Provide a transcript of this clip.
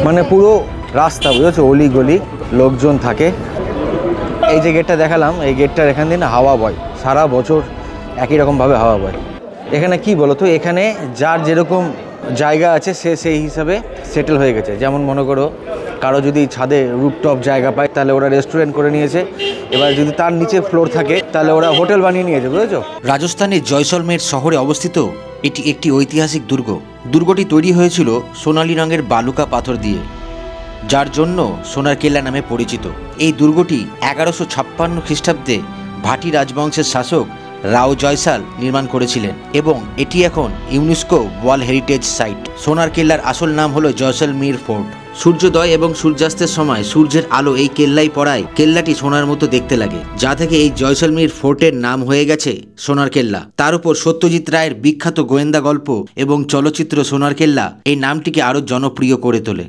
মানে পুরো রাস্তা বুঝেছো, অলি গলি লোকজন থাকে। এই যে গেটটা দেখালাম, এই গেটটার এখান দিয়ে না হাওয়া বয়, সারা বছর একই রকমভাবে হাওয়া বয়। এখানে কি বলো তো, এখানে যার যেরকম জায়গা আছে সে সেই হিসাবে সেটেল হয়ে গেছে। যেমন মনে করো কারো যদি ছাদে রুফটপ জায়গা পায় তাহলে ওরা রেস্টুরেন্ট করে নিয়েছে, এবার যদি তার নিচে ফ্লোর থাকে তাহলে ওরা হোটেল বানিয়ে নিয়েছে, বুঝেছো। রাজস্থানের জয়সলমের শহরে অবস্থিত এটি একটি ঐতিহাসিক দুর্গ। দুর্গটি তৈরি হয়েছিল সোনালী রঙের বালুকা পাথর দিয়ে, যার জন্য সোনার কেল্লা নামে পরিচিত। এই দুর্গটি 1156 খ্রিস্টাব্দে ভাটি রাজবংশের শাসক রাও জয়সাল নির্মাণ করেছিলেন এবং এটি এখন ইউনেস্কো ওয়ার্ল্ড হেরিটেজ সাইট। সোনার কেল্লার আসল নাম হলো জয়সলমীর ফোর্ট। সূর্যোদয় এবং সূর্যাস্তের সময় সূর্যের আলো এই কেল্লায় পড়ায় কেল্লাটি সোনার মতো দেখতে লাগে, যা থেকে এই জয়সলমীর ফোর্টের নাম হয়ে গেছে সোনার কেল্লা। তার উপর সত্যজিৎ রায়ের বিখ্যাত গোয়েন্দা গল্প এবং চলচ্চিত্র সোনার কেল্লা এই নামটিকে আরও জনপ্রিয় করে তোলে।